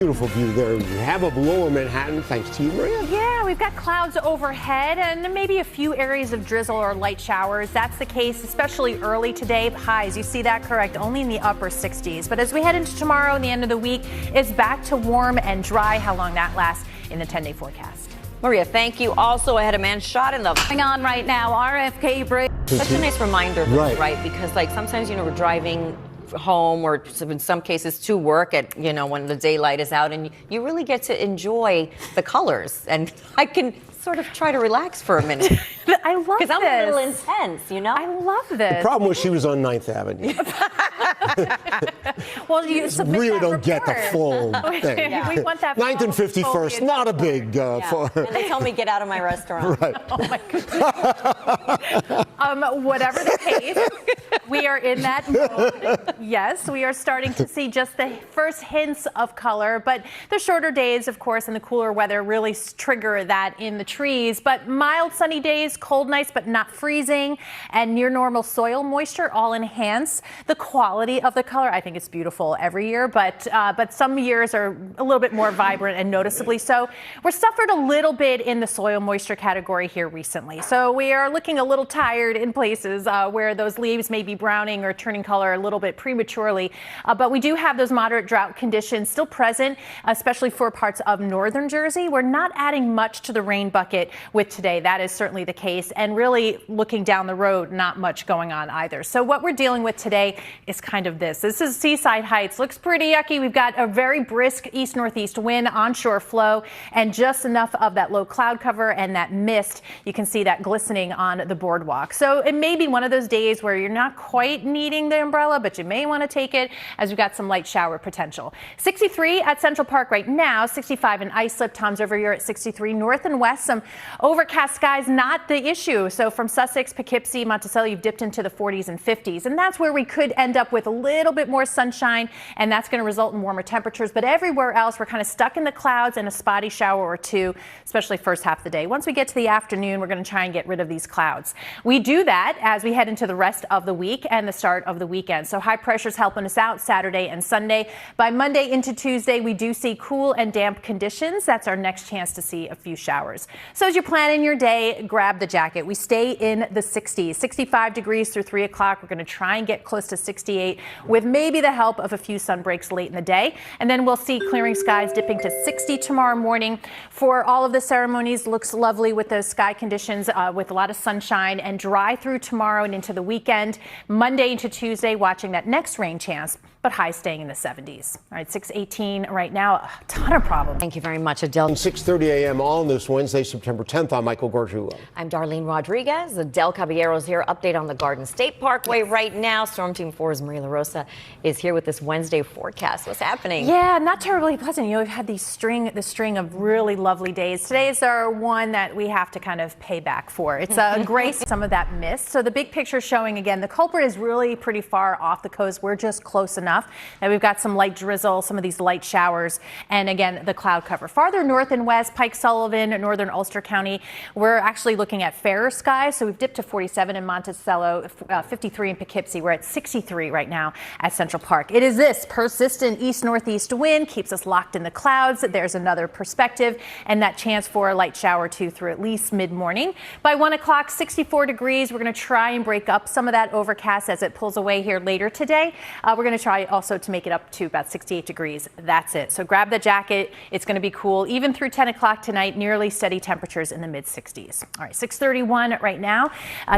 Beautiful view there. You have a lower Manhattan, thanks to you, Maria. Yeah, we've got clouds overhead and maybe a few areas of drizzle or light showers. That's the case, especially early today. Highs, you see that correct, only in the upper 60s. But as we head into tomorrow and the end of the week, it's back to warm and dry. How long that lasts in the 10-day forecast. Maria, thank you. Also, I had a man shot in the Going on right now, RFK Bridge. Such a nice reminder, Right. Because like sometimes, we're driving home or in some cases to work at, when the daylight is out, and you really get to enjoy the colors. And I can sort of try to relax for a minute. I love this. Because I'm a little intense, I love this. The problem was she was on 9th Avenue. Well, you submit really that don't get the full thing. We want that 9th and 51st, not a big... And they told me get out of my restaurant. Right. Oh my goodness. Whatever the case, we are in that mode. Yes, we are starting to see just the first hints of color, but the shorter days, of course, and the cooler weather really trigger that in the trees. But mild sunny days, cold nights, but not freezing, and near normal soil moisture all enhance the quality of the color. I think it's beautiful every year, but some years are a little bit more vibrant and noticeably so. We're suffered a little bit in the soil moisture category here recently. So we are looking a little tired in places where those leaves may be browning or turning color a little bit prematurely. But we do have those moderate drought conditions still present, especially for parts of northern Jersey. We're not adding much to the rain bucket with today. That is certainly the case. And really looking down the road, not much going on either. So what we're dealing with today is kind of this. This is Seaside Heights. Looks pretty yucky. We've got a very brisk east-northeast wind, onshore flow, and just enough of that low cloud cover and that mist. You can see that glistening on the boardwalk. So it may be one of those days where you're not quite needing the umbrella, but you may want to take it as we've got some light shower potential. 63 at Central Park right now, 65 in Islip. Tom's over here at 63. North and west, some overcast skies, not the issue. So from Sussex, Poughkeepsie, Monticello, you've dipped into the 40s and 50s. And that's where we could end up with a little bit more sunshine, and that's going to result in warmer temperatures. But everywhere else, we're kind of stuck in the clouds and a spotty shower or two, especially first half of the day. Once we get to the afternoon, we're going to try and get rid of these clouds. We do that as we head into the rest of the week and the start of the weekend. So high pressure's helping us out Saturday and Sunday. By Monday into Tuesday, we do see cool and damp conditions. That's our next chance to see a few showers. So as you're planning your day, grab the jacket. We stay in the 60s, 65 degrees through 3 o'clock. We're going to try and get close to 68 with maybe the help of a few sun breaks late in the day. And then we'll see clearing skies dipping to 60 tomorrow morning. For all of the ceremonies, looks lovely with the sky conditions with a lot of sunshine, and dry through tomorrow and into the weekend. Monday into Tuesday, watching that next rain chance, but highs staying in the 70s. All right, 6:18 right now. A ton of problems. Thank you very much, Adele. 6:30 a.m. on this Wednesday, September 10th. I'm Michael Gargiulo. I'm Darlene Rodriguez. Adele Caballero's here. Update on the Garden State Parkway right now. Storm Team 4's Maria Larosa is here with this Wednesday forecast. What's happening? Yeah, not terribly pleasant. We've had the string of really lovely days. Today's our one that we have to kind of pay back for. It's a gray, some of that mist. So the big picture showing again, the culprit is really pretty far off the coast. We're just close enough that we've got some light drizzle, some of these light showers, and again, the cloud cover. Farther north and west, Pike Sullivan, northern Ulster County, we're actually looking at fairer skies. So we've dipped to 47 in Monticello, 53 in Poughkeepsie. We're at 63 right now at Central Park. It is this persistent east-northeast wind keeps us locked in the clouds. There's another perspective and that chance for a light shower or two through at least mid-morning. By 1 o'clock, 64 degrees. We're going to try and break up some of that overcast as it pulls away here later today. We're going to try also to make it up to about 68 degrees. That's it. So grab the jacket. It's going to be cool even through 10 o'clock tonight. Nearly steady temperatures in the mid 60s. All right, 6:31 right now.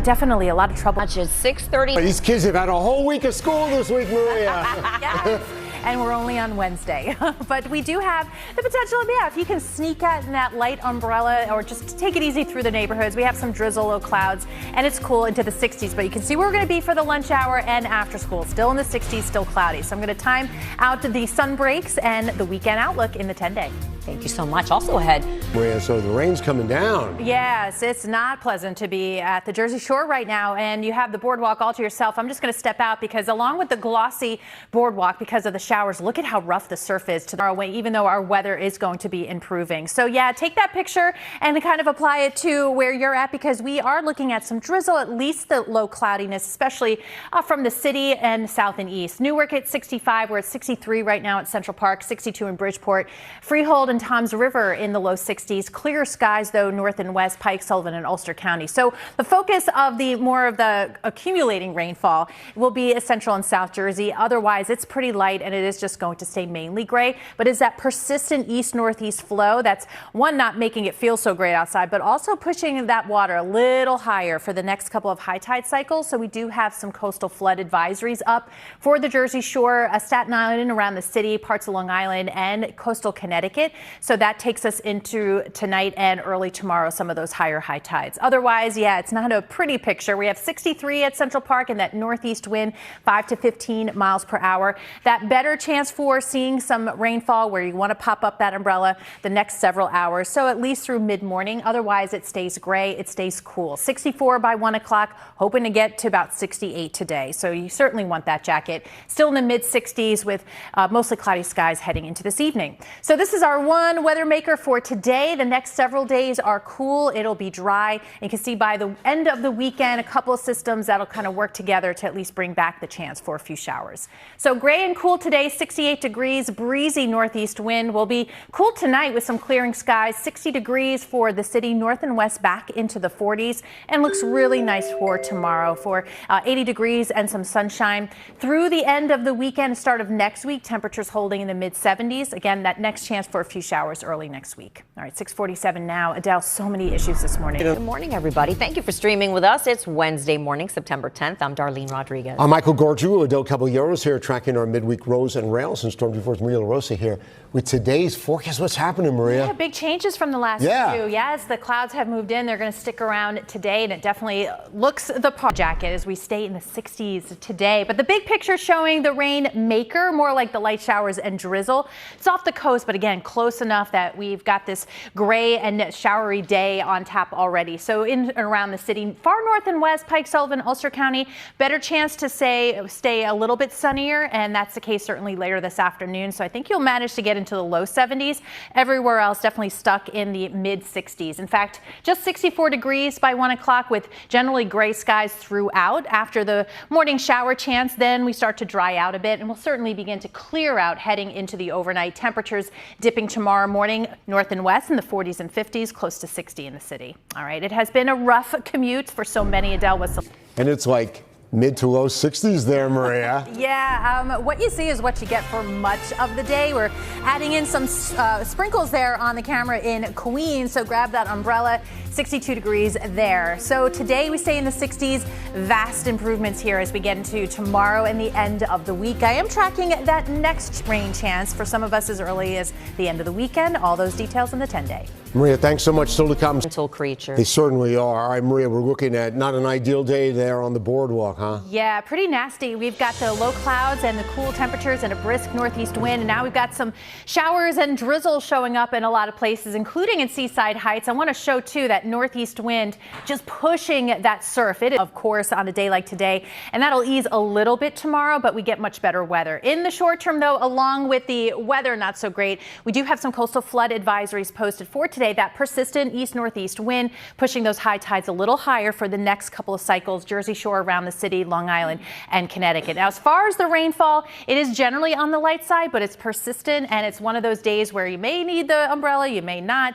Definitely a lot of trouble. It's 6:30. These kids have had a whole week of school this week, Maria. Yes. And we're only on Wednesday. But we do have the potential of, if you can sneak out in that light umbrella or just take it easy through the neighborhoods. We have some drizzle, low clouds, and it's cool into the 60s. But you can see where we're going to be for the lunch hour and after school. Still in the 60s, still cloudy. So I'm going to time out the sun breaks and the weekend outlook in the 10-day. Thank you so much. Also ahead. Maria, so the rain's coming down. Yes, it's not pleasant to be at the Jersey Shore right now, and you have the boardwalk all to yourself. I'm just going to step out because along with the glossy boardwalk, because of the showers. Look at how rough the surf is tomorrow, even though our weather is going to be improving. So yeah, take that picture and kind of apply it to where you're at, because we are looking at some drizzle, at least the low cloudiness, especially from the city and south and east. Newark at 65. We're at 63 right now at Central Park, 62 in Bridgeport. Freehold and Toms River in the low 60s. Clear skies, though, north and west, Pike, Sullivan, and Ulster County. So the focus of more of the accumulating rainfall will be central and south Jersey. Otherwise, it's pretty light, and it is just going to stay mainly gray. But is that persistent east-northeast flow that's, one, not making it feel so great outside, but also pushing that water a little higher for the next couple of high tide cycles. So we do have some coastal flood advisories up for the Jersey Shore, Staten Island and around the city, parts of Long Island, and coastal Connecticut. So that takes us into tonight and early tomorrow, some of those higher high tides. Otherwise, yeah, it's not a pretty picture. We have 63 at Central Park and that northeast wind, 5 to 15 miles per hour. That better chance for seeing some rainfall where you want to pop up that umbrella the next several hours. So at least through mid-morning. Otherwise, it stays gray. It stays cool. 64 by 1 o'clock, hoping to get to about 68 today. So you certainly want that jacket. Still in the mid-60s with mostly cloudy skies heading into this evening. So this is our one weather maker for today. The next several days are cool. It'll be dry. You can see by the end of the weekend, a couple of systems that'll kind of work together to at least bring back the chance for a few showers. So gray and cool today, 68 degrees, breezy northeast wind. Will be cool tonight with some clearing skies, 60 degrees for the city, north and west back into the 40s, and looks really nice for tomorrow for 80 degrees and some sunshine. Through the end of the weekend, start of next week, temperatures holding in the mid 70s. Again, that next chance for a few showers early next week. All right, 6:47 now. Adele, so many issues this morning. Good morning, everybody. Thank you for streaming with us. It's Wednesday morning, September 10th. I'm Darlene Rodriguez. I'm Michael Gorgiou. Adele Caballeros here, tracking our midweek rows and rails, and Storm Team 4's Maria Larosa here with today's forecast. What's happening, Maria? Yeah, big changes from the last few. Yes, the clouds have moved in. They're going to stick around today, and it definitely looks the jacket as we stay in the 60s today. But the big picture showing the rain maker, more like the light showers and drizzle. It's off the coast, but again, close enough that we've got this gray and showery day on tap already. So in and around the city, far north and west, Pike, Sullivan, Ulster County, better chance to stay a little bit sunnier, and that's the case certainly later this afternoon. So I think you'll manage to get into the low 70s. Everywhere else definitely stuck in the mid 60s. In fact, just 64 degrees by 1 o'clock with generally gray skies throughout. After the morning shower chance, then we start to dry out a bit, and we'll certainly begin to clear out heading into the overnight. Temperatures dipping tomorrow morning north and west in the 40s and 50s, close to 60 in the city. All right, it has been a rough commute for so many. Adele was. And it's like mid to low 60s there, Maria. Yeah, what you see is what you get for much of the day. We're adding in some sprinkles there on the camera in Queens, so grab that umbrella. 62 degrees there. So today we stay in the 60s. Vast improvements here as we get into tomorrow and the end of the week. I am tracking that next rain chance for some of us as early as the end of the weekend. All those details in the 10-day. Maria, thanks so much. Still to come. Mental creatures. They certainly are. All right, Maria, we're looking at not an ideal day there on the boardwalk, huh? Yeah, pretty nasty. We've got the low clouds and the cool temperatures and a brisk northeast wind. And now we've got some showers and drizzle showing up in a lot of places, including in Seaside Heights. I want to show, too, that northeast wind just pushing that surf. It is, of course, on a day like today. And that'll ease a little bit tomorrow, but we get much better weather. In the short term, though, along with the weather not so great, we do have some coastal flood advisories posted for today. That persistent east-northeast wind pushing those high tides a little higher for the next couple of cycles. Jersey Shore around the city, Long Island, and Connecticut. Now, as far as the rainfall, it is generally on the light side, but it's persistent, and it's one of those days where you may need the umbrella, you may not,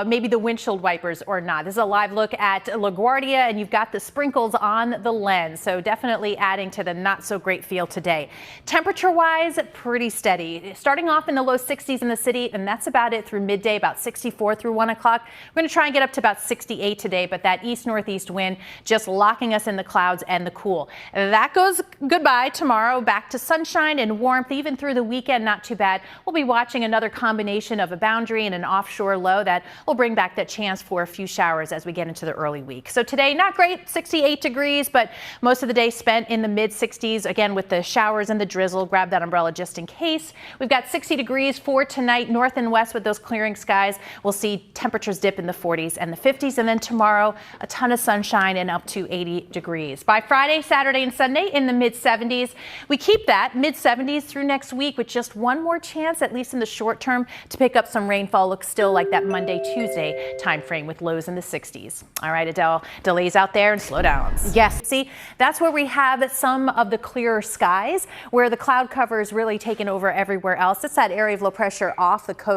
maybe the windshield wipers or not. This is a live look at LaGuardia, and you've got the sprinkles on the lens, so definitely adding to the not so great feel today. Temperature-wise, pretty steady. Starting off in the low 60s in the city, and that's about it through midday, about 64 through 1 o'clock. We're going to try and get up to about 68 today, but that east-northeast wind just locking us in the clouds and the cool. That goes goodbye tomorrow. Back to sunshine and warmth, even through the weekend, not too bad. We'll be watching another combination of a boundary and an offshore low that will bring back that chance for a few showers showers as we get into the early week. So today, not great, 68 degrees, but most of the day spent in the mid 60s. Again, with the showers and the drizzle, grab that umbrella just in case. We've got 60 degrees for tonight, north and west with those clearing skies. We'll see temperatures dip in the 40s and the 50s. And then tomorrow, a ton of sunshine and up to 80 degrees. By Friday, Saturday, and Sunday in the mid 70s. We keep that mid 70s through next week with just one more chance, at least in the short term, to pick up some rainfall. Looks still like that Monday, Tuesday time frame with lows in the 60s. All right, Adele, delays out there and slow downs. Yes. See, that's where we have some of the clearer skies, where the cloud cover is really taken over everywhere else. It's that area of low pressure off the coast.